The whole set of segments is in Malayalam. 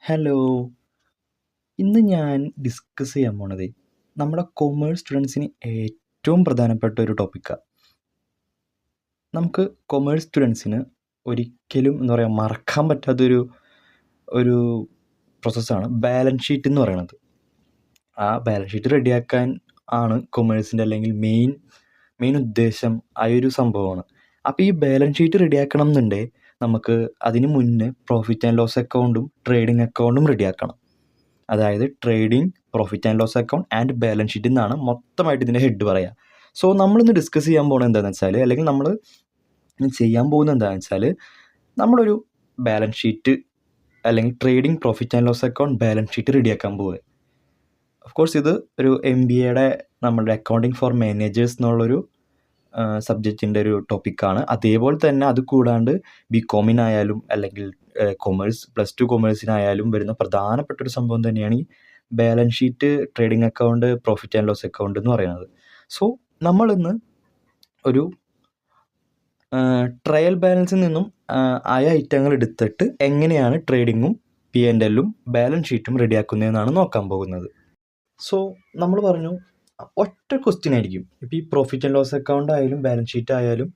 ഹലോ. ഇന്ന് ഞാൻ ഡിസ്കസ് ചെയ്യാൻ പോണതേ നമ്മുടെ കൊമേഴ്സ് സ്റ്റുഡൻസിന് ഏറ്റവും പ്രധാനപ്പെട്ട ഒരു ടോപ്പിക്കാണ്. നമുക്ക് കൊമേഴ്സ് സ്റ്റുഡൻസിന് ഒരിക്കലും എന്താ പറയുക മറക്കാൻ പറ്റാത്തൊരു ഒരു പ്രോസസ്സാണ് ബാലൻസ് ഷീറ്റ് എന്ന് പറയുന്നത്. ആ ബാലൻസ് ഷീറ്റ് റെഡിയാക്കാൻ ആണ് കൊമേഴ്സിൻ്റെ അല്ലെങ്കിൽ മെയിൻ ഉദ്ദേശം ആ ഒരു സംഭവമാണ്. അപ്പോൾ ഈ ബാലൻസ് ഷീറ്റ് റെഡിയാക്കണം എന്നുണ്ടെങ്കിൽ നമുക്ക് അതിന് മുന്നേ പ്രോഫിറ്റ് ആൻഡ് ലോസ് അക്കൗണ്ടും ട്രേഡിംഗ് അക്കൗണ്ടും റെഡിയാക്കണം. അതായത് trading, profit and loss account and balance sheet എന്നാണ് മൊത്തമായിട്ട് ഇതിൻ്റെ ഹെഡ് പറയുക. സോ നമ്മളിന്ന് ഡിസ്കസ് ചെയ്യാൻ പോകുന്നത് എന്താണെന്ന് വെച്ചാൽ, അല്ലെങ്കിൽ നമ്മൾ ചെയ്യാൻ പോകുന്നത് എന്താണെന്ന് വെച്ചാൽ, നമ്മളൊരു ബാലൻസ് ഷീറ്റ് അല്ലെങ്കിൽ trading, profit and loss account, balance sheet റെഡിയാക്കാൻ പോവുക. ഓഫ് കോഴ്സ് ഇത് ഒരു MBAയുടെ നമ്മളുടെ അക്കൗണ്ടിങ് ഫോർ മാനേജേഴ്സ് എന്നുള്ളൊരു സബ്ജക്റ്റിൻ്റെ ഒരു ടോപ്പിക്കാണ്. അതേപോലെ തന്നെ അത് കൂടാണ്ട് BComനായാലും അല്ലെങ്കിൽ കൊമേഴ്സ് +2 കൊമേഴ്സിനായാലും വരുന്ന പ്രധാനപ്പെട്ട ഒരു സംഭവം തന്നെയാണ് ഈ balance sheet, trading account, profit and loss account എന്ന് പറയുന്നത്. സോ നമ്മളിന്ന് ഒരു ട്രയൽ ബാലൻസിൽ നിന്നും ആയ ഐറ്റങ്ങൾ എടുത്തിട്ട് എങ്ങനെയാണ് ട്രേഡിങ്ങും P&Lഉം ബാലൻസ് ഷീറ്റും റെഡിയാക്കുന്നതെന്നാണ് നോക്കാൻ പോകുന്നത്. സോ നമ്മൾ പറഞ്ഞു ഒറ്റ ക്വസ്റ്റ്യൻ ആയിരിക്കും. ഇപ്പോൾ ഈ പ്രോഫിറ്റ് ആൻഡ് ലോസ് അക്കൗണ്ട് ആയാലും ബാലൻസ് ഷീറ്റ് ആയാലും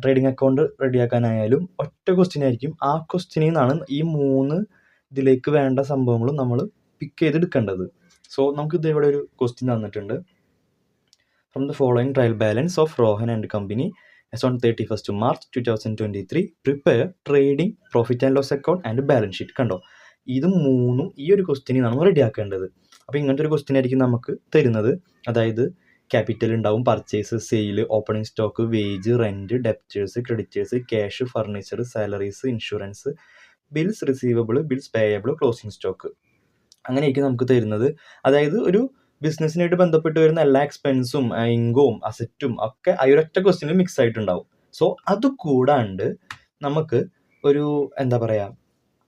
ട്രേഡിംഗ് അക്കൗണ്ട് റെഡിയാക്കാനായാലും ഒറ്റ ക്വസ്റ്റ്യൻ ആയിരിക്കും. ആ ക്വസ്റ്റ്യനിൽ നിന്നാണ് ഈ 3 ഇതിലേക്ക് വേണ്ട സംഭവങ്ങളും നമ്മൾ പിക്ക് ചെയ്തെടുക്കേണ്ടത്. സോ നമുക്കിത് ഇവിടെ ഒരു ക്വസ്റ്റ്യൻ തന്നിട്ടുണ്ട്. From the following trial balance of Rohan and company as on 31st March 2023 prepare trading, profit and loss account and balance sheet. കണ്ടോ, ഇത് 3ഉം ഈ ഒരു ക്വസ്റ്റ്യനിൽ നമ്മൾ റെഡിയാക്കേണ്ടത്. അപ്പോൾ ഇങ്ങനത്തെ ഒരു ക്വസ്റ്റ്യൻ ആയിരിക്കും നമുക്ക് തരുന്നത്. അതായത് ക്യാപിറ്റൽ ഉണ്ടാവും, purchase, sale, opening stock, wage, rent, debtors, creditors, cash, furniture, salaries, insurance, bills receivable, bills payable, closing stock. അങ്ങനെയായിരിക്കും നമുക്ക് തരുന്നത്. അതായത് ഒരു ബിസിനസ്സിനായിട്ട് ബന്ധപ്പെട്ട് വരുന്ന എല്ലാ എക്സ്പെൻസും ഇൻകവും അസറ്റും ഒക്കെ ആ ഒരൊറ്റ ക്വസ്റ്റ്യനിൽ മിക്സ് ആയിട്ടുണ്ടാവും. സോ അത് കൂടാണ്ട് നമുക്ക് ഒരു എന്താ പറയുക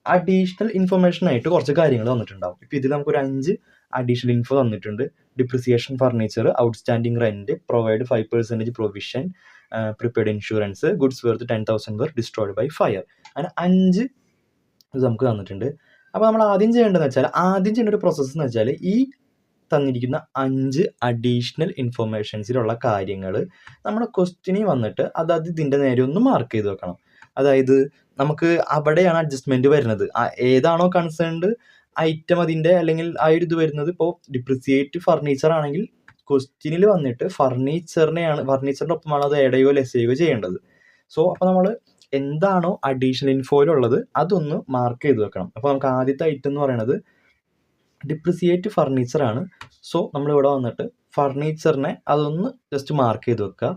അഡീഷണൽ ഇൻഫർമേഷൻ ആയിട്ട് കുറച്ച് കാര്യങ്ങൾ തന്നിട്ടുണ്ടാവും. ഇപ്പോൾ ഇതിൽ നമുക്കൊരു 5 അഡീഷണൽ ഇൻഫോ തന്നിട്ടുണ്ട്. Depreciation, furniture, outstanding rent, provide 5% provision, prepared insurance, goods worth 10,000 were destroyed by fire. അങ്ങനെ 5 ഇത് നമുക്ക് തന്നിട്ടുണ്ട്. അപ്പോൾ നമ്മൾ ആദ്യം ചെയ്യേണ്ട ഒരു പ്രോസസ്സ് എന്ന് വെച്ചാൽ ഈ തന്നിരിക്കുന്ന 5 അഡീഷണൽ ഇൻഫർമേഷൻസിലുള്ള കാര്യങ്ങൾ നമ്മുടെ ക്വസ്റ്റ്യനിൽ വന്നിട്ട് അതായത് ഇതിൻ്റെ നേരെ ഒന്ന് മാർക്ക് ചെയ്ത് വെക്കണം. അതായത് നമുക്ക് അവിടെയാണ് അഡ്ജസ്റ്റ്മെൻറ്റ് വരുന്നത്. ഏതാണോ കൺസേൺഡ് ഐറ്റം അതിൻ്റെ അല്ലെങ്കിൽ ആ ഒരു ഇത് വരുന്നത്. ഇപ്പോൾ ഡിപ്രിസിയേറ്റ് ഫർണിച്ചർ ആണെങ്കിൽ ക്വസ്റ്റ്യനിൽ വന്നിട്ട് ഫർണിച്ചറിൻ്റെ ഒപ്പമാണ് അത് ആഡ് ചെയ്യുകയോ ലെസ് ചെയ്യുകയോ ചെയ്യേണ്ടത്. സോ അപ്പോൾ നമ്മൾ എന്താണോ അഡീഷണൽ ഇൻഫോയിലുള്ളത് അതൊന്ന് മാർക്ക് ചെയ്ത് വെക്കണം. അപ്പോൾ നമുക്ക് ആദ്യത്തെ ഐറ്റം എന്ന് പറയുന്നത് ഡിപ്രിസിയേറ്റ് ഫർണിച്ചറാണ്. സോ നമ്മളിവിടെ വന്നിട്ട് ഫർണിച്ചറിനെ അതൊന്ന് ജസ്റ്റ് മാർക്ക് ചെയ്ത് വെക്കുക.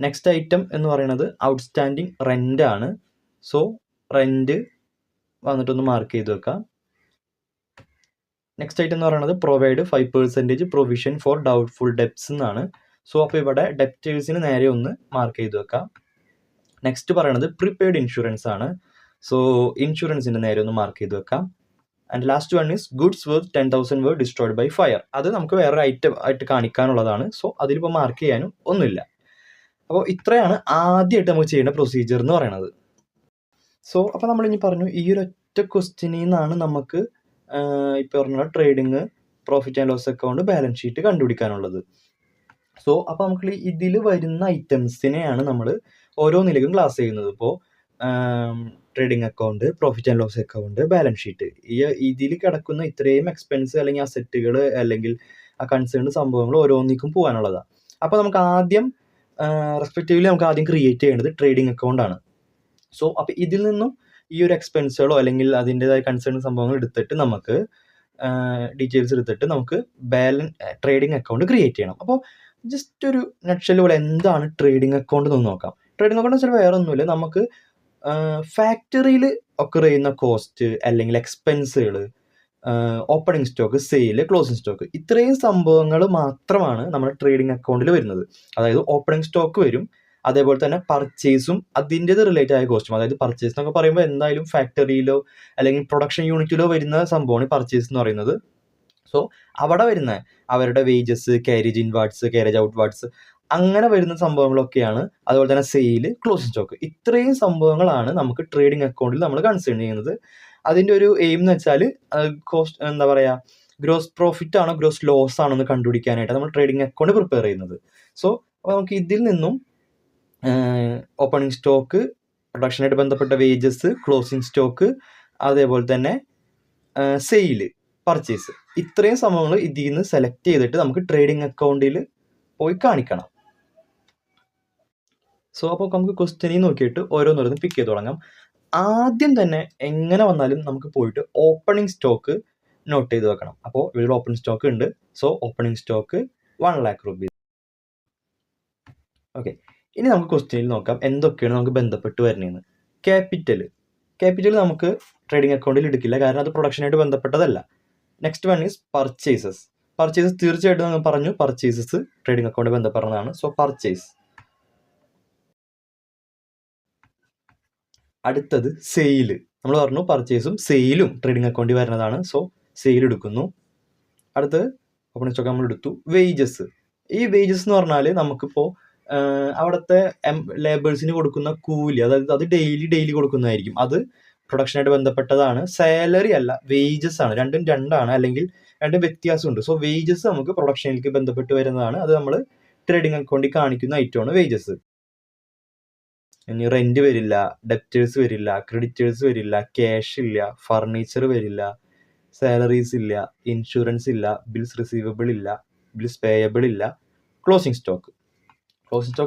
നെക്സ്റ്റ് ഐറ്റം എന്ന് പറയുന്നത് ഔട്ട്സ്റ്റാൻഡിങ് റെൻ്റ് ആണ്. സോ റെൻറ്റ് വന്നിട്ടൊന്ന് മാർക്ക് ചെയ്ത് വെക്കുക. നെക്സ്റ്റ് ഐറ്റം എന്ന് പറയുന്നത് provide 5% provision for doubtful debts എന്നാണ്. സോ അപ്പോൾ ഇവിടെ ഡെപ്റ്റേഴ്സിന് നേരെ ഒന്ന് മാർക്ക് ചെയ്ത് വെക്കാം. നെക്സ്റ്റ് പറയുന്നത് പ്രിപ്പയർഡ് ഇൻഷുറൻസ് ആണ്. സോ ഇൻഷുറൻസിൻ്റെ നേരെ ഒന്ന് മാർക്ക് ചെയ്ത് വെക്കാം. And last one is goods worth 10,000 were destroyed by fire. അത് നമുക്ക് വേറൊരു ഐറ്റം ആയിട്ട് കാണിക്കാനുള്ളതാണ്. സോ അതിലിപ്പോൾ മാർക്ക് ചെയ്യാനും ഒന്നുമില്ല. അപ്പോൾ ഇത്രയാണ് ആദ്യമായിട്ട് നമുക്ക് ചെയ്യേണ്ട പ്രൊസീജിയർ എന്ന് പറയുന്നത്. സോ അപ്പോൾ നമ്മളിനി പറഞ്ഞു ഈ ഒരു ഒറ്റ ക്വസ്റ്റ്യനിൽ നിന്നാണ് നമുക്ക് ഇപ്പോൾ പറഞ്ഞ trading, profit and loss account, balance sheet കണ്ടുപിടിക്കാനുള്ളത്. സോ അപ്പോൾ നമുക്ക് ഇതിൽ വരുന്ന ഐറ്റംസിനെയാണ് നമ്മൾ ഓരോന്നിലേക്കും ക്ലാസ് ചെയ്യുന്നത്. ഇപ്പോൾ trading account, profit and loss account, balance sheet, ഇതിൽ കിടക്കുന്ന ഇത്രയും എക്സ്പെൻസ് അല്ലെങ്കിൽ അസറ്റുകൾ അല്ലെങ്കിൽ ആ കൺസേൺഡ് സംഭവങ്ങൾ ഓരോന്നിക്കും പോകാനുള്ളതാണ്. അപ്പോൾ നമുക്ക് ആദ്യം റെസ്പെക്റ്റീവ്ലി നമുക്ക് ആദ്യം ക്രിയേറ്റ് ചെയ്യേണ്ടത് ട്രേഡിംഗ് അക്കൗണ്ടാണ്. സോ അപ്പോൾ ഇതിൽ നിന്നും ഈ ഒരു എക്സ്പെൻസുകളോ അല്ലെങ്കിൽ അതിൻ്റെതായ കൺസേൺഡ് സംഭവങ്ങൾ എടുത്തിട്ട് നമുക്ക് ഡീറ്റെയിൽസ് എടുത്തിട്ട് നമുക്ക് ട്രേഡിംഗ് അക്കൗണ്ട് ക്രിയേറ്റ് ചെയ്യണം. അപ്പോൾ ജസ്റ്റ് ഒരു നട്ട്ഷെൽ പോലെ എന്താണ് ട്രേഡിംഗ് അക്കൗണ്ട് എന്ന് നോക്കാം. ട്രേഡിംഗ് അക്കൗണ്ട് വെച്ചാൽ വേറെ ഒന്നുമില്ല, നമുക്ക് ഫാക്ടറിയിൽ ഒക്കർ ചെയ്യുന്ന കോസ്റ്റ് അല്ലെങ്കിൽ എക്സ്പെൻസുകൾ, opening stock, sale, closing stock, ഇത്രയും സംഭവങ്ങൾ മാത്രമാണ് നമ്മുടെ ട്രേഡിംഗ് അക്കൗണ്ടിൽ വരുന്നത്. അതായത് ഓപ്പണിംഗ് സ്റ്റോക്ക് വരും, അതേപോലെ തന്നെ പർച്ചേസും അതിൻ്റേത് റിലേറ്റഡ് ആയ കോസ്റ്റും. അതായത് പർച്ചേസ് എന്നൊക്കെ പറയുമ്പോൾ എന്തായാലും ഫാക്ടറിയിലോ അല്ലെങ്കിൽ പ്രൊഡക്ഷൻ യൂണിറ്റിലോ വരുന്ന സംഭവമാണ് പർച്ചേസ് എന്ന് പറയുന്നത്. സോ അവിടെ വരുന്ന അവരുടെ വേജസ്, കാരേജ് ഇൻവാർഡ്സ്, കാരേജ് ഔട്ട്വാർഡ്സ്, അങ്ങനെ വരുന്ന സംഭവങ്ങളൊക്കെയാണ്. അതുപോലെ തന്നെ സെയിൽ, ക്ലോസിംഗ് സ്റ്റോക്ക്, ഇത്രയും സംഭവങ്ങളാണ് നമുക്ക് ട്രേഡിംഗ് അക്കൗണ്ടിൽ നമ്മൾ കൺസേൺ ചെയ്യുന്നത്. അതിൻ്റെ ഒരു എയിം എന്ന് വെച്ചാൽ കോസ്റ്റ് എന്താ പറയുക, ഗ്രോസ് പ്രോഫിറ്റ് ആണോ ഗ്രോസ് ലോസ് ആണോ എന്ന് കണ്ടുപിടിക്കാനായിട്ട് നമ്മൾ ട്രേഡിംഗ് അക്കൗണ്ട് പ്രിപ്പയർ ചെയ്യുന്നത്. സോ അപ്പോൾ നമുക്ക് ഇതിൽ നിന്നും ഓപ്പണിംഗ് സ്റ്റോക്ക്, പ്രൊഡക്ഷനായിട്ട് ബന്ധപ്പെട്ട വേജസ്, ക്ലോസിംഗ് സ്റ്റോക്ക്, അതേപോലെ തന്നെ സെയില്, പർച്ചേസ്, ഇത്രയും സംഭവങ്ങൾ ഇതിൽ നിന്ന് സെലക്ട് ചെയ്തിട്ട് നമുക്ക് ട്രേഡിംഗ് അക്കൗണ്ടിൽ പോയി കാണിക്കണം. സോ അപ്പോൾ നമുക്ക് ക്വസ്റ്റ്യനിൽ നോക്കിയിട്ട് ഓരോന്നോരോന്ന് പിക്ക് ചെയ്ത് തുടങ്ങാം. ആദ്യം തന്നെ എങ്ങനെ വന്നാലും നമുക്ക് പോയിട്ട് ഓപ്പണിംഗ് സ്റ്റോക്ക് നോട്ട് ചെയ്ത് വെക്കണം. അപ്പോൾ ഇവിടെ ഓപ്പണിംഗ് സ്റ്റോക്ക് ഉണ്ട്. So opening stock 1 lakh rupees. Okay, ഇനി നമുക്ക് ക്വസ്റ്റ്യനിൽ നോക്കാം എന്തൊക്കെയാണ് നമുക്ക് ബന്ധപ്പെട്ട് വരുന്നതെന്ന്. ക്യാപിറ്റൽ നമുക്ക് ട്രേഡിംഗ് അക്കൗണ്ടിൽ എടുക്കില്ല, കാരണം അത് പ്രൊഡക്ഷനായിട്ട് ബന്ധപ്പെട്ടതല്ല. Next one is purchases. തീർച്ചയായിട്ടും നമ്മൾ പറഞ്ഞു പർച്ചേസസ് ട്രേഡിംഗ് അക്കൗണ്ട് ബന്ധപ്പെടുന്നതാണ്. So purchase. അടുത്തത് സെയില്. നമ്മൾ പറഞ്ഞു പർച്ചേസും സെയിലും ട്രേഡിംഗ് അക്കൗണ്ടിൽ വരുന്നതാണ്. സോ സെയിൽ എടുക്കുന്നു. അടുത്തത് ഓപ്പണിംഗ് സ്റ്റോക്ക് നമ്മൾ എടുത്തു. വേജസ്. ഈ വേജസ് എന്ന് പറഞ്ഞാൽ നമുക്കിപ്പോൾ അവിടുത്തെ ലേബേഴ്സിന് കൊടുക്കുന്ന കൂലി, അതായത് അത് ഡെയിലി കൊടുക്കുന്നതായിരിക്കും. അത് പ്രൊഡക്ഷനായിട്ട് ബന്ധപ്പെട്ടതാണ്. സാലറി അല്ല, വേജസ് ആണ്. രണ്ടാണ്, അല്ലെങ്കിൽ രണ്ടും വ്യത്യാസമുണ്ട്. സോ വേജസ് നമുക്ക് പ്രൊഡക്ഷനിലേക്ക് ബന്ധപ്പെട്ട് വരുന്നതാണ്. അത് നമ്മൾ ട്രേഡിംഗ് അക്കൗണ്ടിൽ കാണിക്കുന്ന ഐറ്റമാണ് വേജസ്. ഇനി റെന്റ് വരില്ല, ഡെപ്റ്റേഴ്സ് വരില്ല, ക്രെഡിറ്റേഴ്സ് വരില്ല, ക്യാഷ് ഇല്ല, ഫർണിച്ചർ വരില്ല, സാലറീസ് ഇല്ല, ഇൻഷുറൻസ് ഇല്ല, ബിൽസ് റിസീവബിൾ ഇല്ല, ബിൽസ് പേയബിൾ ഇല്ല, ക്ലോസിംഗ് സ്റ്റോക്ക്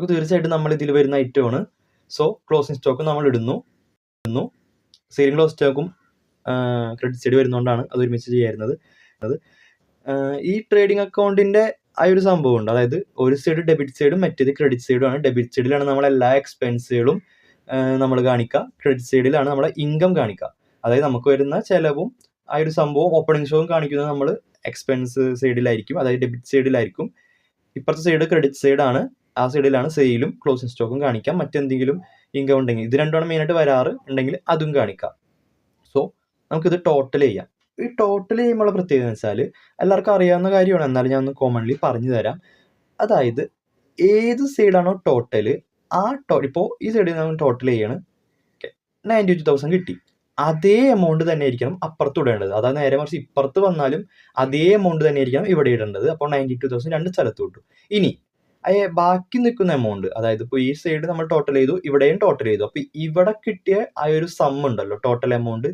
തീർച്ചയായിട്ടും നമ്മൾ ഇതിൽ വരുന്ന ഐറ്റമാണ്. സോ ക്ലോസിംഗ് സ്റ്റോക്ക് നമ്മൾ ഇടുന്നു. സെയിലിംഗ് ക്ലോസ് സ്റ്റോക്കും ക്രെഡിറ്റ് സൈഡ് വരുന്നതുകൊണ്ടാണ് അത് ഒരുമിച്ച് ചെയ്യാറുള്ളത്. ഈ ട്രേഡിംഗ് അക്കൗണ്ടിന്റെ ആ ഒരു സംഭവം ഉണ്ട്. അതായത് ഒരു സൈഡ് ഡെബിറ്റ് സൈഡും മറ്റേത് ക്രെഡിറ്റ് സൈഡും ആണ്. ഡെബിറ്റ് സൈഡിലാണ് നമ്മൾ എല്ലാ എക്സ്പെൻസുകളും നമ്മൾ കാണിക്കുക. ക്രെഡിറ്റ് സൈഡിലാണ് നമ്മളെ ഇൻകം കാണിക്കുക. അതായത് നമുക്ക് വരുന്ന ചെലവും ആ ഒരു സംഭവം ഓപ്പണിംഗ് സ്റ്റോക്കും കാണിക്കുന്നത് നമ്മൾ എക്സ്പെൻസ് സൈഡിലായിരിക്കും, അതായത് ഡെബിറ്റ് സൈഡിലായിരിക്കും. ഇപ്പുറത്തെ സൈഡ് ക്രെഡിറ്റ് സൈഡാണ്. ആ സൈഡിലാണ് സെയിലും ക്ലോസിംഗ് സ്റ്റോക്കും കാണിക്കാം. മറ്റെന്തെങ്കിലും ഇൻകം ഉണ്ടെങ്കിൽ, ഇത് രണ്ടുമാണ് മെയിനായിട്ട് വരാറ്, ഉണ്ടെങ്കിൽ അതും കാണിക്കാം. സോ നമുക്കിത് ടോട്ടൽ ചെയ്യാം. ഈ ടോട്ടൽ ചെയ്യുമ്പോൾ പ്രത്യേകത എന്ന് വെച്ചാൽ എല്ലാവർക്കും അറിയാവുന്ന കാര്യമാണ്, എന്നാലും ഞാൻ ഒന്ന് കോമൺലി പറഞ്ഞു തരാം. അതായത് ഏത് സൈഡാണോ ടോട്ടൽ, ഇപ്പോൾ ഈ സൈഡിൽ നമ്മൾ ടോട്ടൽ ചെയ്യണം. 92,000 കിട്ടി. അതേ എമൗണ്ട് തന്നെ ആയിരിക്കണം അപ്പുറത്ത് ഇടേണ്ടത്. അതായത് നേരെ മറിച്ച് ഇപ്പുറത്ത് വന്നാലും അതേ എമൗണ്ട് തന്നെ ആയിരിക്കണം ഇവിടെ ഇടേണ്ടത്. അപ്പോൾ 92,000 രണ്ട് സ്ഥലത്ത് കിട്ടും. ഇനി ബാക്കി നിൽക്കുന്ന എമൗണ്ട്, അതായത് ഇപ്പോൾ ഈ സൈഡ് നമ്മൾ ടോട്ടൽ ചെയ്തു, ഇവിടെയും ടോട്ടൽ ചെയ്തു. അപ്പോൾ ഇവിടെ കിട്ടിയ ആ ഒരു സം ഉണ്ടല്ലോ, ടോട്ടൽ എമൗണ്ട്,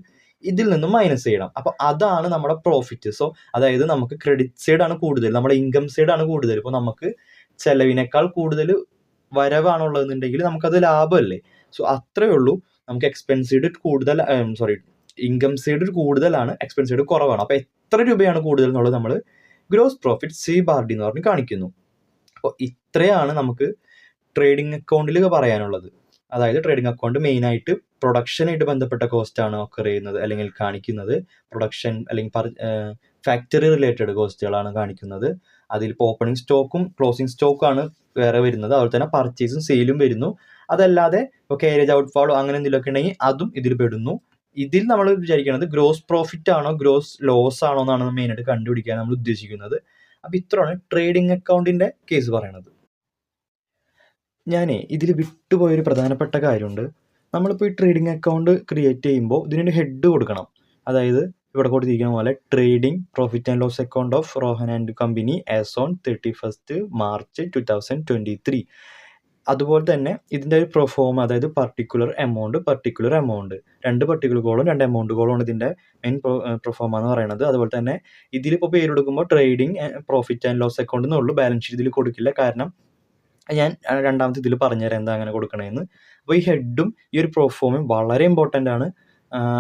ഇതിൽ നിന്നും മൈനസ് ചെയ്യണം. അപ്പോൾ അതാണ് നമ്മുടെ പ്രോഫിറ്റ്. സോ അതായത് നമുക്ക് ക്രെഡിറ്റ് സൈഡാണ് കൂടുതൽ, നമ്മുടെ ഇൻകം സൈഡാണ് കൂടുതൽ. ഇപ്പോൾ നമുക്ക് ചെലവിനേക്കാൾ കൂടുതൽ വരവാണുള്ളതെന്നുണ്ടെങ്കിൽ നമുക്കത് ലാഭമല്ലേ. സോ അത്രയേ ഉള്ളൂ. നമുക്ക് എക്സ്പെൻസ് സൈഡ് കൂടുതൽ, ഇൻകം സൈഡ് കൂടുതലാണ്, എക്സ്പെൻസ് സൈഡ് കുറവാണ്. അപ്പോൾ എത്ര രൂപയാണ് കൂടുതൽ എന്നുള്ളത് നമ്മൾ ഗ്രോസ് പ്രോഫിറ്റ് C/D എന്ന് പറഞ്ഞ് കാണിക്കുന്നു. അപ്പോൾ ഇത്രയാണ് നമുക്ക് ട്രേഡിംഗ് അക്കൗണ്ടിൽ പറയാനുള്ളത്. അതായത് ട്രേഡിംഗ് അക്കൗണ്ട് മെയിനായിട്ട് പ്രൊഡക്ഷനായിട്ട് ബന്ധപ്പെട്ട കോസ്റ്റാണ് ഒക്കർ ചെയ്യുന്നത് അല്ലെങ്കിൽ കാണിക്കുന്നത്. പ്രൊഡക്ഷൻ അല്ലെങ്കിൽ ഫാക്ടറി റിലേറ്റഡ് കോസ്റ്റുകളാണ് കാണിക്കുന്നത്. അതിലിപ്പോൾ ഓപ്പണിംഗ് സ്റ്റോക്കും ക്ലോസിംഗ് സ്റ്റോക്കും ആണ് വേറെ വരുന്നത്. അതുപോലെ തന്നെ പർച്ചേസും സെയിലും വരുന്നു. അതല്ലാതെ ഇപ്പോൾ കാരേജ് ഔട്ട്ഫാളോ അങ്ങനെ എന്തെങ്കിലുമൊക്കെ ഉണ്ടെങ്കിൽ അതും ഇതിൽ പെടുന്നു. ഇതിൽ നമ്മൾ വിചാരിക്കുന്നത് ഗ്രോസ് പ്രോഫിറ്റ് ആണോ ഗ്രോസ് ലോസ് ആണോ എന്നാണ് മെയിനായിട്ട് കണ്ടുപിടിക്കാൻ നമ്മൾ ഉദ്ദേശിക്കുന്നത്. അപ്പോൾ ഇത്രയാണ് ട്രേഡിംഗ് അക്കൗണ്ടിൻ്റെ കേസ് പറയണത്. ഞാനേ ഇതിൽ വിട്ടുപോയൊരു പ്രധാനപ്പെട്ട കാര്യമുണ്ട്. നമ്മളിപ്പോൾ ഈ ട്രേഡിംഗ് അക്കൗണ്ട് ക്രിയേറ്റ് ചെയ്യുമ്പോൾ ഇതിനൊരു ഹെഡ് കൊടുക്കണം. അതായത് ഇവിടെ കൊടുത്തിരിക്കുന്ന പോലെ trading profit and loss account of Rohan and company as on 31st March 2023. അതുപോലെ തന്നെ ഇതിൻ്റെ ഒരു പ്രൊഫോം, അതായത് പർട്ടിക്കുലർ എമൗണ്ട്, രണ്ട് പർട്ടിക്കുലർ കോളും 2 എമൗണ്ട് കോളുമാണ് ഇതിൻ്റെ മെയിൻ പ്രൊഫോമ എന്ന് പറയുന്നത്. അതുപോലെ തന്നെ ഇതിലിപ്പോൾ പേര് കൊടുക്കുമ്പോൾ trading profit and loss account എന്നുള്ളൂ, ബാലൻസ് ഷീറ്റ് ഇതിൽ കൊടുക്കില്ല. കാരണം ഞാൻ രണ്ടാമത്തെ ഇതിൽ പറഞ്ഞുതരാം എന്താ അങ്ങനെ കൊടുക്കണമെന്ന്. അപ്പോൾ ഈ ഹെഡും ഈ ഒരു പ്രൊഫോമും വളരെ ഇമ്പോർട്ടൻ്റ് ആണ്,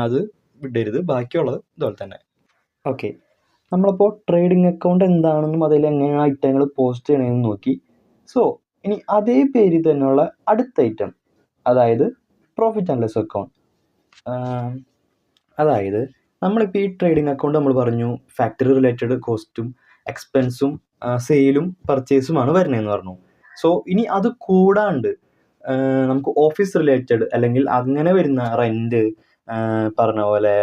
അത് വിടരുത്. ബാക്കിയുള്ളത് ഇതുപോലെ തന്നെ. ഓക്കെ, നമ്മളിപ്പോൾ ട്രേഡിംഗ് അക്കൗണ്ട് എന്താണെന്നും അതിൽ എങ്ങനെയാണ് ഐറ്റങ്ങൾ പോസ്റ്റ് ചെയ്യണമെന്ന് നോക്കി. സോ ഇനി അതേ പേരിൽ തന്നെയുള്ള അടുത്ത ഐറ്റം, അതായത് പ്രോഫിറ്റ് ആൻഡ് ലോസ് അക്കൗണ്ട്. അതായത് നമ്മളിപ്പോൾ ഈ ട്രേഡിംഗ് അക്കൗണ്ട് നമ്മൾ പറഞ്ഞു ഫാക്ടറി റിലേറ്റഡ് കോസ്റ്റും എക്സ്പെൻസും സെയിലും പർച്ചേസുമാണ് വരുന്നതെന്ന് പറഞ്ഞു. സോ ഇനി അത് കൂടാണ്ട് നമുക്ക് ഓഫീസ് റിലേറ്റഡ് അല്ലെങ്കിൽ അങ്ങനെ വരുന്ന റെൻറ്റ്, പറഞ്ഞ പോലെ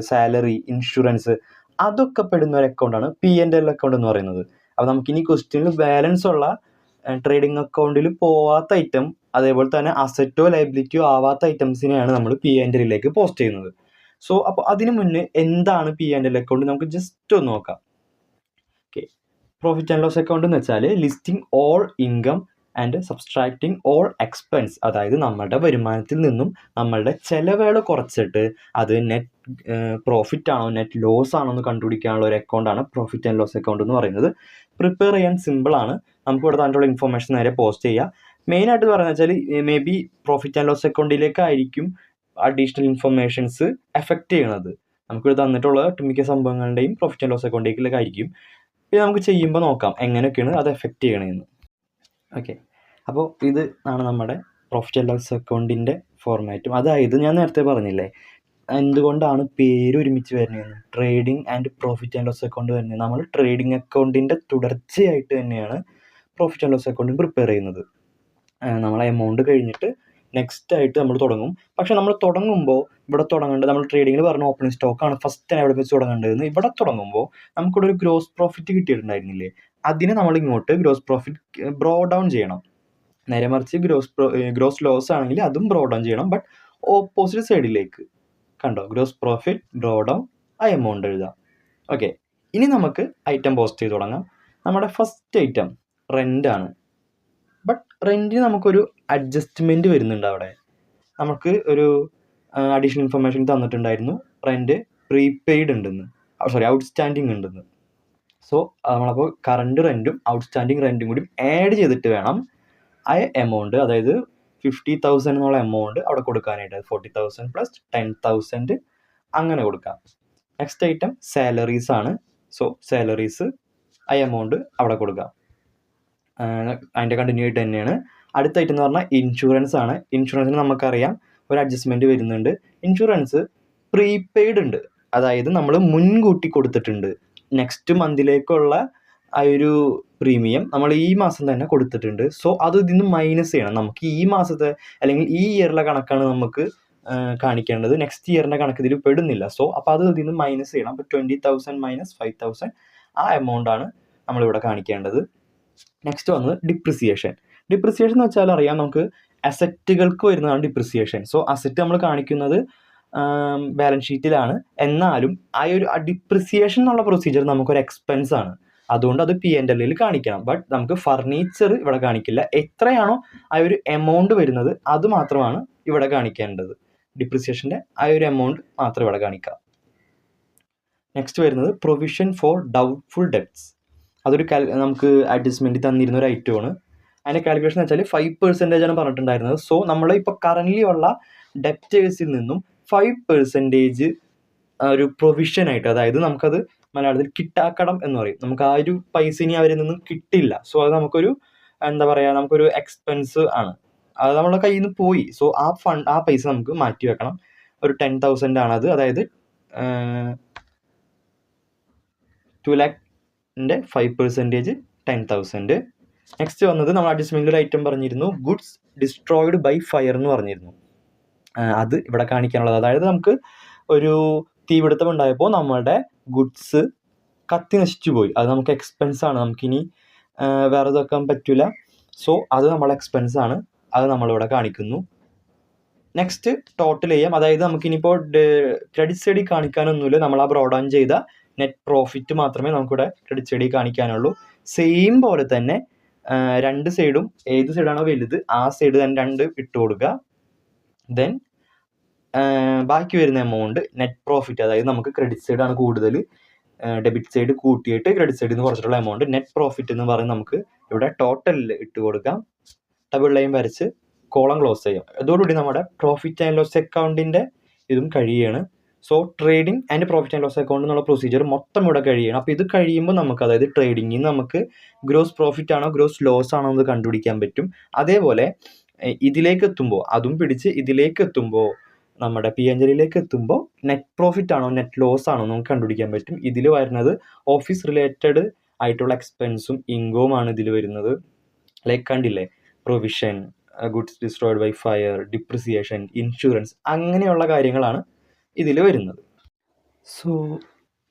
സാലറി, ഇൻഷുറൻസ്, അതൊക്കെ പെടുന്ന ഒരു അക്കൗണ്ടാണ് P&L അക്കൗണ്ട് എന്ന് പറയുന്നത്. അപ്പോൾ നമുക്കിനി ക്വസ്റ്റ്യനിൽ ബാലൻസ് ഉള്ള ട്രേഡിംഗ് അക്കൗണ്ടിൽ പോവാത്ത ഐറ്റം, അതേപോലെ തന്നെ അസറ്റോ ലയബിലിറ്റിയോ ആവാത്ത ഐറ്റംസിനെയാണ് നമ്മൾ P&Lലേക്ക് പോസ്റ്റ് ചെയ്യുന്നത്. സോ അപ്പോൾ അതിന് മുന്നേ എന്താണ് P&L അക്കൗണ്ട് നമുക്ക് ജസ്റ്റ് ഒന്ന് നോക്കാം. Okay, profit and loss account എന്ന് വെച്ചാൽ listing all income and subtracting all expense, അതായത് നമ്മളുടെ വരുമാനത്തിൽ നിന്നും നമ്മളുടെ ചിലവുകൾ കുറച്ചിട്ട് അത് നെറ്റ് പ്രോഫിറ്റ് ആണോ നെറ്റ് ലോസ് ആണോ എന്ന് കണ്ടുപിടിക്കാനുള്ള ഒരു അക്കൗണ്ടാണ് പ്രോഫിറ്റ് ആൻഡ് ലോസ് അക്കൗണ്ട് എന്ന് പറയുന്നത്. പ്രിപ്പയർ ചെയ്യാൻ സിമ്പിളാണ്. നമുക്ക് ഇവിടെ തന്നിട്ടുള്ള ഇൻഫർമേഷൻ നേരെ പോസ്റ്റ് ചെയ്യുക. മെയിനായിട്ട് പറയുന്നത് വെച്ചാൽ may be profit and loss അക്കൗണ്ടിലേക്കായിരിക്കും അഡീഷണൽ ഇൻഫർമേഷൻസ് എഫക്റ്റ് ചെയ്യണത്. നമുക്കിവിടെ തന്നിട്ടുള്ള ഒട്ടുമിക്ക സംഭവങ്ങളുടെയും പ്രോഫിറ്റ് ആൻഡ് ലോസ് അക്കൗണ്ടിലേക്കായിരിക്കും. പിന്നെ നമുക്ക് ചെയ്യുമ്പോൾ നോക്കാം എങ്ങനെയൊക്കെയാണ് അത് എഫക്റ്റ് ചെയ്യണമെന്ന്. ഓക്കെ, അപ്പോൾ ഇത് ആണ് നമ്മുടെ പ്രോഫിറ്റ് ആൻഡ് ലോസ് അക്കൗണ്ടിൻ്റെ ഫോർമാറ്റും. അതായത് ഞാൻ നേരത്തെ പറഞ്ഞില്ലേ എന്തുകൊണ്ടാണ് പേര് ഒരുമിച്ച് വരുന്നതെന്ന്, trading and profit and loss account വരുന്നത്. നമ്മൾ ട്രേഡിംഗ് അക്കൗണ്ടിൻ്റെ തുടർച്ചയായിട്ട് തന്നെയാണ് പ്രോഫിറ്റ് ആൻഡ് ലോസ് അക്കൗണ്ടും പ്രിപ്പയർ ചെയ്യുന്നത്. നമ്മൾ എമൗണ്ട് കഴിഞ്ഞിട്ട് നെക്സ്റ്റ് ആയിട്ട് നമ്മൾ തുടങ്ങും. പക്ഷെ നമ്മൾ തുടങ്ങുമ്പോൾ ഇവിടെ തുടങ്ങേണ്ടത്, നമ്മൾ ട്രേഡിങ്ങിൽ പറഞ്ഞ ഓപ്പണിംഗ് സ്റ്റോക്കാണ് ഫസ്റ്റ് എവിടെ വെച്ച് തുടങ്ങേണ്ടതെന്ന്. ഇവിടെ തുടങ്ങുമ്പോൾ നമുക്കിവിടെ ഒരു ഗ്രോസ് പ്രോഫിറ്റ് കിട്ടിയിട്ടുണ്ടായിരുന്നില്ലേ, അതിനെ നമ്മൾ ഇങ്ങോട്ട് ഗ്രോസ് പ്രോഫിറ്റ് ബ്രോ ഡൗൺ ചെയ്യണം. നേരെ മറിച്ച് ഗ്രോസ് ലോസ് ആണെങ്കിൽ അതും ബ്രോ ഡൗൺ ചെയ്യണം, ബട്ട് ഓപ്പോസിറ്റ് സൈഡിലേക്ക്. കണ്ടോ, ഗ്രോസ് പ്രോഫിറ്റ് ബ്രോ ഡൗൺ, ആ എമൗണ്ട് എഴുതാം. ഓക്കെ, ഇനി നമുക്ക് ഐറ്റം പോസ്റ്റ് ചെയ്ത് തുടങ്ങാം. നമ്മുടെ ഫസ്റ്റ് ഐറ്റം റെൻ്റാണ്. ബട്ട് റെൻറ്റിന് നമുക്കൊരു അഡ്ജസ്റ്റ്മെൻറ്റ് വരുന്നുണ്ട്. അവിടെ നമുക്ക് ഒരു അഡീഷണൽ ഇൻഫർമേഷൻ തന്നിട്ടുണ്ടായിരുന്നു, റെൻറ്റ് പ്രീപെയ്ഡ് ഉണ്ടെന്ന്, ഔട്ട്സ്റ്റാൻഡിങ് ഉണ്ടെന്ന്. സോ നമ്മളപ്പോൾ കറണ്ട് റെൻറ്റും ഔട്ട്സ്റ്റാൻഡിങ് റെൻറ്റും കൂടി ആഡ് ചെയ്തിട്ട് വേണം ആ എമൗണ്ട്, അതായത് 50,000 എന്നുള്ള എമൗണ്ട് അവിടെ കൊടുക്കാനായിട്ട്. 40,000 പ്ലസ് 10,000 അങ്ങനെ കൊടുക്കാം. നെക്സ്റ്റ് ഐറ്റം സാലറീസ് ആണ്. സോ സാലറീസ് ആ എമൗണ്ട് അവിടെ കൊടുക്കാം. അതിൻ്റെ കണ്ടിന്യൂ ആയിട്ട് തന്നെയാണ്. അടുത്ത ഐറ്റം എന്ന് പറഞ്ഞാൽ ഇൻഷുറൻസ് ആണ്. ഇൻഷുറൻസിന് നമുക്കറിയാം ഒരു അഡ്ജസ്റ്റ്മെൻറ്റ് വരുന്നുണ്ട്. ഇൻഷുറൻസ് പ്രീപെയ്ഡ് ഉണ്ട്, അതായത് നമ്മൾ മുൻകൂട്ടി കൊടുത്തിട്ടുണ്ട്. നെക്സ്റ്റ് മന്തിലേക്കുള്ള ആ ഒരു പ്രീമിയം നമ്മൾ ഈ മാസം തന്നെ കൊടുത്തിട്ടുണ്ട്. സോ അത് ഇതിൽ നിന്ന് മൈനസ് ചെയ്യണം. നമുക്ക് ഈ മാസത്തെ അല്ലെങ്കിൽ ഈ ഇയറിലെ കണക്കാണ് നമുക്ക് കാണിക്കേണ്ടത്, നെക്സ്റ്റ് ഇയറിൻ്റെ കണക്ക് ഇതിൽ പെടുന്നില്ല. സോ അപ്പോൾ അത് ഇതിൽ നിന്ന് മൈനസ് ചെയ്യണം. അപ്പോൾ 20,000 മൈനസ് 5,000 ആ എമൗണ്ടാണ് നമ്മളിവിടെ കാണിക്കേണ്ടത്. നെക്സ്റ്റ് വന്നത് ഡിപ്രിസിയേഷൻ. ഡിപ്രിസിയേഷൻ എന്ന് വെച്ചാൽ അറിയാം, നമുക്ക് അസറ്റുകൾക്ക് വരുന്നതാണ് ഡിപ്രിസിയേഷൻ. സോ അസറ്റ് നമ്മൾ കാണിക്കുന്നത് ബാലൻസ് ഷീറ്റിലാണ്, എന്നാലും ആ ഒരു ഡിപ്രിസിയേഷൻ എന്നുള്ള പ്രൊസീജിയർ നമുക്കൊരു എക്സ്പെൻസ് ആണ്, അതുകൊണ്ട് അത് P&Lൽ കാണിക്കണം. ബട്ട് നമുക്ക് ഫർണിച്ചർ ഇവിടെ കാണിക്കില്ല. എത്രയാണോ ആ ഒരു എമൗണ്ട് വരുന്നത് അത് മാത്രമാണ് ഇവിടെ കാണിക്കേണ്ടത്. ഡിപ്രിസിയേഷൻ്റെ ആ ഒരു എമൗണ്ട് മാത്രം ഇവിടെ കാണിക്കാം. നെക്സ്റ്റ് വരുന്നത് പ്രൊവിഷൻ ഫോർ ഡൗട്ട്ഫുൾ ഡെപ്റ്റ്സ്. അതൊരു നമുക്ക് അഡ്ജസ്റ്റ്മെൻറ്റ് തന്നിരുന്ന ഒരു ഐറ്റമാണ്. അതിൻ്റെ കാൽക്കുലേഷൻ എന്ന് വെച്ചാൽ 5% ആണ് പറഞ്ഞിട്ടുണ്ടായിരുന്നത്. സോ നമ്മൾ ഇപ്പോൾ കറൻ്റ്ലി ഉള്ള ഡെപ്റ്റേഴ്സിൽ നിന്നും 5% ഒരു പ്രൊവിഷനായിട്ട്, അതായത് നമുക്കത് മലയാളത്തിൽ കിട്ടാക്കടം എന്ന് പറയും, നമുക്ക് ആ ഒരു പൈസ ഇനി അവരിൽ നിന്നും കിട്ടില്ല. സോ അത് നമുക്കൊരു എന്താ പറയുക, നമുക്കൊരു എക്സ്പെൻസ് ആണ്, അത് നമ്മുടെ കയ്യിൽ നിന്ന് പോയി. സോ ആ പൈസ നമുക്ക് മാറ്റി വെക്കണം. ഒരു 10,000 ആണത്, അതായത് 2 ലാഖിൻ്റെ 5% 10,000. നെക്സ്റ്റ് വന്നത് നമ്മൾ അഡ്ജസ്റ്റ്മെൻറ്റിൽ ഒരു ഐറ്റം പറഞ്ഞിരുന്നു, ഗുഡ്സ് ഡിസ്ട്രോയിഡ് ബൈ ഫയർ എന്ന് പറഞ്ഞിരുന്നു. അത് ഇവിടെ കാണിക്കാനുള്ളത്, അതായത് നമുക്ക് ഒരു തീപിടുത്തം ഉണ്ടായപ്പോൾ നമ്മളുടെ ഗുഡ്സ് കത്തി നശിച്ചു പോയി, അത് നമുക്ക് എക്സ്പെൻസ് ആണ്, നമുക്കിനി വേറെ ഇതാക്കാൻ പറ്റില്ല. സോ അത് നമ്മളെ എക്സ്പെൻസ് ആണ്, അത് നമ്മളിവിടെ കാണിക്കുന്നു. നെക്സ്റ്റ് ടോട്ടൽ ചെയ്യാം, അതായത് നമുക്കിനിപ്പോൾ ക്രെഡിറ്റ് സൈഡിൽ കാണിക്കാനൊന്നുമില്ല, നമ്മൾ ആ ബ്രോ ഡൗൺ ചെയ്ത നെറ്റ് പ്രോഫിറ്റ് മാത്രമേ നമുക്കിവിടെ ക്രെഡിറ്റ് സൈഡിൽ കാണിക്കാനുള്ളൂ. സെയിം പോലെ തന്നെ രണ്ട് സൈഡും ഏത് സൈഡാണോ വലുത് ആ സൈഡ് തന്നെ 2 ഇട്ട് കൊടുക്കുക. ദെൻ ബാക്കി വരുന്ന എമൗണ്ട് നെറ്റ് പ്രോഫിറ്റ്, അതായത് നമുക്ക് ക്രെഡിറ്റ് സൈഡാണ് കൂടുതൽ, ഡെബിറ്റ് സൈഡ് കൂട്ടിയിട്ട് ക്രെഡിറ്റ് സൈഡിൽ നിന്ന് കുറച്ചിട്ടുള്ള എമൗണ്ട് നെറ്റ് പ്രോഫിറ്റ് എന്ന് പറഞ്ഞ് നമുക്ക് ഇവിടെ ടോട്ടലിൽ ഇട്ട് കൊടുക്കാം. ഡബിൾ ലൈൻ വരച്ച് കോളം ക്ലോസ് ചെയ്യാം. അതോടുകൂടി നമ്മുടെ പ്രോഫിറ്റ് ആൻഡ് ലോസ് അക്കൗണ്ടിൻ്റെ ഇതും കഴിയുകയാണ്. So trading and profit and loss account എന്നുള്ള പ്രൊസീജിയർ മൊത്തം ഇവിടെ കഴിയണം. അപ്പോൾ ഇത് കഴിയുമ്പോൾ നമുക്ക്, അതായത് ട്രേഡിങ്ങിൽ നിന്ന് നമുക്ക് ഗ്രോസ് പ്രോഫിറ്റ് ആണോ ഗ്രോസ് ലോസ് ആണോ എന്ന് കണ്ടുപിടിക്കാൻ പറ്റും. അതേപോലെ ഇതിലേക്ക് എത്തുമ്പോൾ അതും പിടിച്ച് ഇതിലേക്ക് എത്തുമ്പോൾ നമ്മുടെ P&Lലേക്ക് എത്തുമ്പോൾ നെറ്റ് പ്രോഫിറ്റ് ആണോ നെറ്റ് ലോസ് ആണോ നമുക്ക് കണ്ടുപിടിക്കാൻ പറ്റും. ഇതിൽ വരുന്നത് ഓഫീസ് റിലേറ്റഡ് ആയിട്ടുള്ള എക്സ്പെൻസും ഇൻകവുമാണ് ഇതിൽ വരുന്നത്. ലൈക്ക് കണ്ടില്ലേ, provision, goods destroyed by fire, depreciation, insurance, അങ്ങനെയുള്ള കാര്യങ്ങളാണ് ഇതിൽ വരുന്നത്. So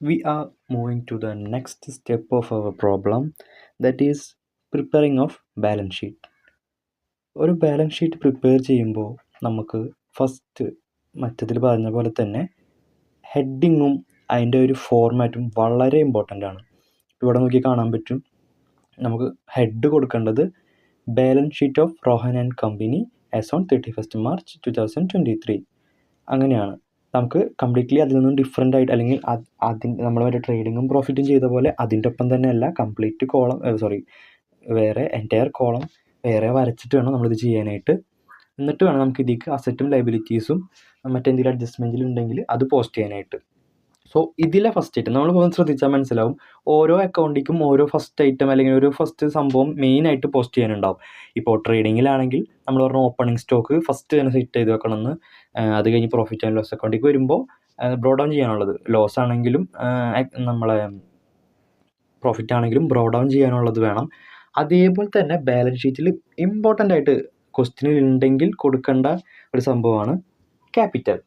we are moving to the next step of our problem, that is preparing of balance sheet. ഒരു ബാലൻസ് ഷീറ്റ് പ്രിപ്പയർ ചെയ്യുമ്പോൾ നമുക്ക് ഫസ്റ്റ് മറ്റതിൽ പറഞ്ഞ പോലെ തന്നെ ഹെഡിങ്ങും അതിൻ്റെ ഒരു ഫോർമാറ്റും വളരെ ഇമ്പോർട്ടൻ്റ് ആണ്. ഇവിടെ നോക്കി കാണാൻ പറ്റും, നമുക്ക് ഹെഡ് കൊടുക്കേണ്ടത് balance sheet of Rohan and company as on 31 March 2023 അങ്ങനെയാണ്. നമുക്ക് കംപ്ലീറ്റ്ലി അതിൽ നിന്നും ഡിഫറെൻ്റ് ആയിട്ട്, അല്ലെങ്കിൽ നമ്മൾ മറ്റേ ട്രേഡിങ്ങും പ്രോഫിറ്റും ചെയ്ത പോലെ അതിൻ്റെ ഒപ്പം തന്നെ അല്ല, കംപ്ലീറ്റ് കോളം വേറെ എൻറ്റയർ കോളം വേറെ വരച്ചിട്ട് വേണം നമ്മളിത് ചെയ്യാനായിട്ട്. എന്നിട്ട് വേണം നമുക്ക് ഇതിലേക്ക് അസറ്റും ലയബിലിറ്റീസും മറ്റെന്തെങ്കിലും അഡ്ജസ്റ്റ്മെൻറ്റിൽ ഉണ്ടെങ്കിൽ അത് പോസ്റ്റ് ചെയ്യാനായിട്ട്. സോ ഇതിലെ ഫസ്റ്റ് ഐറ്റം നമ്മൾ പോകുന്നത് ശ്രദ്ധിച്ചാൽ മനസ്സിലാവും, ഓരോ അക്കൗണ്ടിക്കും ഓരോ ഫസ്റ്റ് ഐറ്റം അല്ലെങ്കിൽ ഒരു ഫസ്റ്റ് സംഭവം മെയിനായിട്ട് പോസ്റ്റ് ചെയ്യാനുണ്ടാവും. ഇപ്പോൾ ട്രേഡിങ്ങിലാണെങ്കിൽ നമ്മൾ പറഞ്ഞ ഓപ്പണിംഗ് സ്റ്റോക്ക് ഫസ്റ്റ് തന്നെ സെറ്റ് ചെയ്ത് വെക്കണമെന്ന്. അത് കഴിഞ്ഞ് പ്രോഫിറ്റ് ആൻഡ് ലോസ് അക്കൗണ്ടിലേക്ക് വരുമ്പോൾ ബ്രോ ഡൗൺ ചെയ്യാനുള്ളത്, ലോസ് ആണെങ്കിലും നമ്മളെ പ്രോഫിറ്റ് ആണെങ്കിലും ബ്രോ ഡൗൺ ചെയ്യാനുള്ളത് വേണം. അതേപോലെ തന്നെ ബാലൻസ് ഷീറ്റിൽ ഇമ്പോർട്ടൻ്റ് ആയിട്ട് ക്വസ്റ്റ്യനിൽ ഉണ്ടെങ്കിൽ കൊടുക്കേണ്ട ഒരു സംഭവമാണ് ക്യാപിറ്റൽ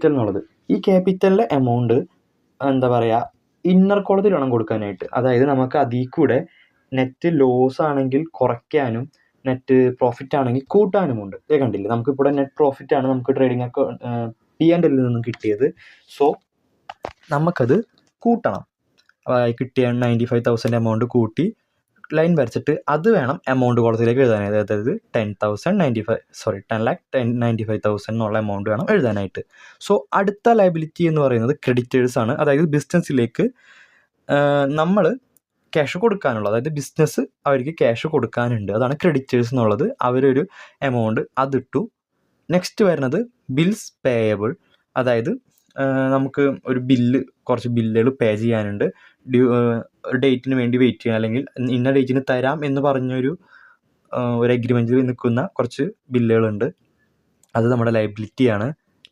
എന്നുള്ളത്. ഈ ക്യാപിറ്റലിൻ്റെ എമൗണ്ട് എന്താ പറയുക, ഇന്നർ കോളത്തിൽ വേണം കൊടുക്കാനായിട്ട്. അതായത് നമുക്ക് അതിൽ കൂടെ നെറ്റ് ലോസ് ആണെങ്കിൽ കുറയ്ക്കാനും നെറ്റ് പ്രോഫിറ്റ് ആണെങ്കിൽ കൂട്ടാനുമുണ്ട്. ഇത് കണ്ടില്ലേ, നമുക്കിവിടെ നെറ്റ് പ്രോഫിറ്റ് ആണ് നമുക്ക് ട്രേഡിംഗ് P&L നിന്നും കിട്ടിയത്. സോ നമുക്കത് കൂട്ടണം. കിട്ടിയ 95,000 എമൗണ്ട് കൂട്ടി ലൈൻ വരച്ചിട്ട് അത് വേണം എമൗണ്ട് കോളത്തിലേക്ക് എഴുതാനായിട്ട്. അതായത് 10,95,000 എന്നുള്ള എമൗണ്ട് വേണം എഴുതാനായിട്ട്. സോ അടുത്ത ലയബിലിറ്റി എന്ന് പറയുന്നത് ക്രെഡിറ്റേഴ്സ് ആണ്. അതായത് ബിസിനസ്സിലേക്ക് നമ്മൾ ക്യാഷ് കൊടുക്കാനുള്ളത്, അതായത് ബിസിനസ് അവർക്ക് ക്യാഷ് കൊടുക്കാനുണ്ട്, അതാണ് ക്രെഡിറ്റേഴ്സ് എന്നുള്ളത്. അവരൊരു എമൗണ്ട് അതിട്ടു. നെക്സ്റ്റ് വരുന്നത് ബിൽസ് പേയബിൾ, അതായത് നമുക്ക് ഒരു കുറച്ച് ബില്ലുകൾ പേ ചെയ്യാനുണ്ട്, ഒരു ഡേറ്റിന് വേണ്ടി വെയിറ്റ് ചെയ്യാൻ, അല്ലെങ്കിൽ ഇന്ന ഡേറ്റിന് തരാം എന്ന് പറഞ്ഞൊരു എഗ്രിമെൻറ്റിൽ നിൽക്കുന്ന കുറച്ച് ബില്ലുകളുണ്ട്, അത് നമ്മുടെ ലയബിലിറ്റിയാണ്.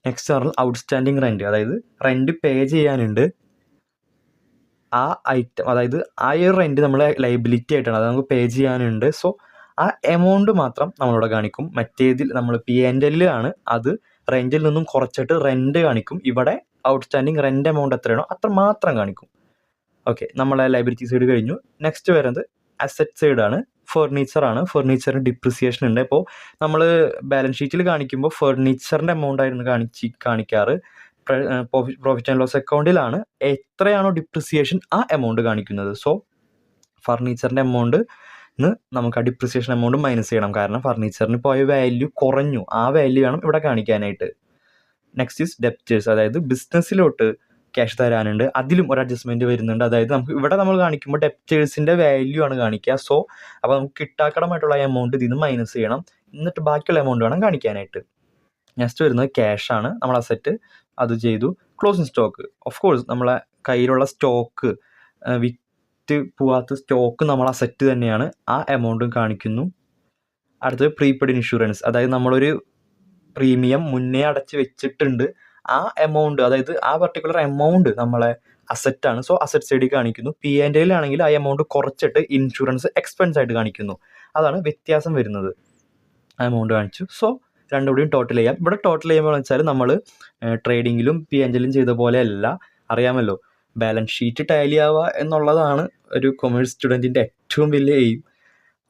നെക്സ്റ്റ് പറഞ്ഞാൽ ഔട്ട്സ്റ്റാൻഡിങ് റെൻറ്റ്, അതായത് റെൻറ്റ് പേ ചെയ്യാനുണ്ട്, ആ ഐറ്റം, അതായത് ആ ഒരു റെൻറ്റ് നമ്മളെ ലയബിലിറ്റി ആയിട്ടാണ്, അത് നമുക്ക് പേ ചെയ്യാനുണ്ട്. സോ ആ എമൗണ്ട് മാത്രം നമ്മളിവിടെ കാണിക്കും. മറ്റേതിൽ നമ്മൾ P&L ആണ്, അത് റെൻറ്റിൽ നിന്നും കുറച്ചിട്ട് റെൻറ്റ് കാണിക്കും. ഇവിടെ ഔട്ട്സ്റ്റാൻഡിങ് റെൻറ്റ് എമൗണ്ട് എത്രയാണോ അത്ര മാത്രം കാണിക്കും. ഓക്കെ, നമ്മളെ ലയബിലിറ്റി സൈഡ് കഴിഞ്ഞു. നെക്സ്റ്റ് വരുന്നത് അസറ്റ് സൈഡാണ്. ഫർണിച്ചറാണ്. ഫർണിച്ചറിന് ഡിപ്രിസിയേഷൻ ഉണ്ട്. അപ്പോൾ നമ്മൾ ബാലൻസ് ഷീറ്റിൽ കാണിക്കുമ്പോൾ ഫർണിച്ചറിൻ്റെ എമൗണ്ട് ആയിരുന്നു കാണിക്കാറ്. പ്രോഫിറ്റ് ആൻഡ് ലോസ് അക്കൗണ്ടിലാണ് എത്രയാണോ ഡിപ്രിസിയേഷൻ ആ എമൗണ്ട് കാണിക്കുന്നത്. സോ ഫർണിച്ചറിൻ്റെ എമൗണ്ട് നമുക്ക് ആ ഡിപ്രിസിയേഷൻ എമൗണ്ട് മൈനസ് ചെയ്യണം, കാരണം ഫർണിച്ചറിന് പോയ വാല്യൂ കുറഞ്ഞു, ആ വാല്യൂ വേണം ഇവിടെ കാണിക്കാനായിട്ട്. നെക്സ്റ്റ് ഈസ് ഡെപ്റ്റേഴ്സ്, അതായത് ബിസിനസ്സിലോട്ട് ക്യാഷ് തരാനുണ്ട്, അതിലും ഒരു അഡ്ജസ്റ്റ്മെൻറ്റ് വരുന്നുണ്ട്. അതായത് നമുക്ക് ഇവിടെ നമ്മൾ കാണിക്കുമ്പോൾ ഡെപ്റ്റേഴ്സിൻ്റെ വാല്യൂ ആണ് കാണിക്കുക. സോ അപ്പോൾ നമുക്ക് കിട്ടാക്കടമായിട്ടുള്ള എമൗണ്ട് ഇതിൽ നിന്ന് മൈനസ് ചെയ്യണം, എന്നിട്ട് ബാക്കിയുള്ള എമൗണ്ട് വേണം കാണിക്കാനായിട്ട്. നെക്സ്റ്റ് വരുന്നത് ക്യാഷാണ്. നമ്മൾ അസറ്റ് അത് ചെയ്തു. ക്ലോസിങ് സ്റ്റോക്ക്, ഓഫ് കോഴ്സ് നമ്മളെ കയ്യിലുള്ള സ്റ്റോക്ക്, വിറ്റ് പോവാത്ത സ്റ്റോക്ക് നമ്മൾ അസറ്റ് തന്നെയാണ്, ആ എമൗണ്ടും കാണിക്കുന്നു. അടുത്തത് പ്രീപെയ്ഡ് ഇൻഷുറൻസ്, അതായത് നമ്മളൊരു പ്രീമിയം മുന്നേ അടച്ച് വെച്ചിട്ടുണ്ട്, ആ എമൗണ്ട്, അതായത് ആ പർട്ടിക്കുലർ എമൗണ്ട് നമ്മളെ അസറ്റാണ്. സോ അസറ്റ് സൈഡിൽ കാണിക്കുന്നു. P&L ആണെങ്കിൽ ആ എമൗണ്ട് കുറച്ചിട്ട് ഇൻഷുറൻസ് എക്സ്പെൻസ് ആയിട്ട് കാണിക്കുന്നു. അതാണ് വ്യത്യാസം വരുന്നത്. ആ എമൗണ്ട് കാണിച്ചു. സോ രണ്ടുകൂടിയും ടോട്ടൽ ചെയ്യാം. ഇവിടെ ടോട്ടൽ ചെയ്യുമ്പോൾ വെച്ചാൽ നമ്മൾ ട്രേഡിങ്ങിലും P&L ചെയ്ത പോലെ അല്ല, അറിയാമല്ലോ, ബാലൻസ് ഷീറ്റ് ടാലി ആവുക എന്നുള്ളതാണ് ഒരു കൊമേഴ്സ് സ്റ്റുഡൻറ്റിൻ്റെ ഏറ്റവും വലിയ എയിം.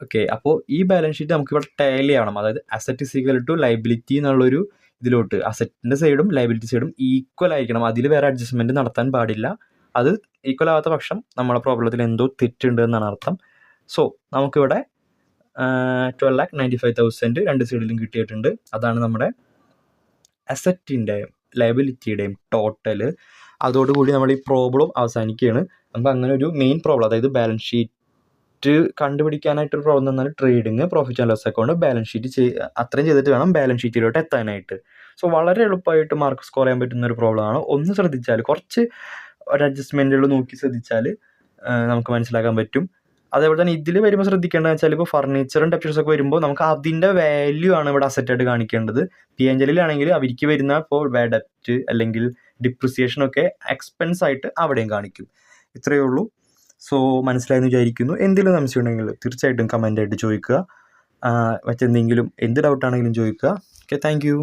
ഓക്കെ, അപ്പോൾ ഈ ബാലൻസ് ഷീറ്റ് നമുക്ക് ഇവിടെ ടാലി ആവണം. അതായത് asset is equal to liability എന്നുള്ളൊരു ഇതിലോട്ട് അസറ്റിൻ്റെ സൈഡും ലയബിലിറ്റി സൈഡും ഈക്വൽ ആയിരിക്കണം. അതിൽ വേറെ അഡ്ജസ്റ്റ്മെൻറ്റ് നടത്താൻ പാടില്ല. അത് ഈക്വൽ ആവാത്ത പക്ഷം നമ്മളെ പ്രോബ്ലത്തിൽ എന്തോ തെറ്റുണ്ട് എന്നാണ് അർത്ഥം. സോ നമുക്കിവിടെ 12,95,000 രണ്ട് സൈഡിലും കിട്ടിയിട്ടുണ്ട്. അതാണ് നമ്മുടെ അസറ്റിൻ്റെയും ലയബിലിറ്റിയുടെയും ടോട്ടൽ. അതോടുകൂടി നമ്മൾ ഈ പ്രോബ്ലം അവസാനിക്കുകയാണ്. നമുക്ക് അങ്ങനെ ഒരു മെയിൻ പ്രോബ്ലം, അതായത് ബാലൻസ് ഷീറ്റ് കണ്ടുപിടിക്കാനായിട്ടൊരു പ്രോബ്ലം തന്നാൽ trading, profit and loss account, balance sheet അത്രയും ചെയ്തിട്ട് വേണം ബാലൻസ് ഷീറ്റിലോട്ട് എത്താനായിട്ട്. സോ വളരെ എളുപ്പമായിട്ട് മാർക്ക് സ്കോർ ചെയ്യാൻ പറ്റുന്ന ഒരു പ്രോബ്ലമാണ്. ഒന്ന് ശ്രദ്ധിച്ചാൽ, കുറച്ച് ഒരു അഡ്ജസ്റ്റ്മെൻറ്റുകൾ നോക്കി ശ്രദ്ധിച്ചാൽ നമുക്ക് മനസ്സിലാക്കാൻ പറ്റും. അതേപോലെ തന്നെ ഇതിൽ വരുമ്പോൾ ശ്രദ്ധിക്കേണ്ടതെന്ന് വെച്ചാൽ, ഇപ്പോൾ ഫർണിച്ചറും ഡെപ്റ്റേഴ്സൊക്കെ വരുമ്പോൾ നമുക്ക് അതിൻ്റെ വാല്യൂ ആണ് ഇവിടെ അസറ്റായിട്ട് കാണിക്കേണ്ടത്. P&L ആണെങ്കിൽ അവർക്ക് വരുന്ന ഇപ്പോൾ ബാഡ് ഡെപ്റ്റ് അല്ലെങ്കിൽ ഡിപ്രിസിയേഷനൊക്കെ എക്സ്പെൻസ് ആയിട്ട് അവിടെയും കാണിക്കും. ഇത്രയേ ഉള്ളൂ. സോ മനസ്സിലായെന്ന് വിചാരിക്കുന്നു. എന്തെങ്കിലും സംശയം ഉണ്ടെങ്കിൽ തീർച്ചയായിട്ടും കമൻ്റായിട്ട് ചോദിക്കുക. മറ്റെന്തെങ്കിലും എന്ത് ഡൗട്ടാണെങ്കിലും ചോദിക്കുക. Okay, thank you.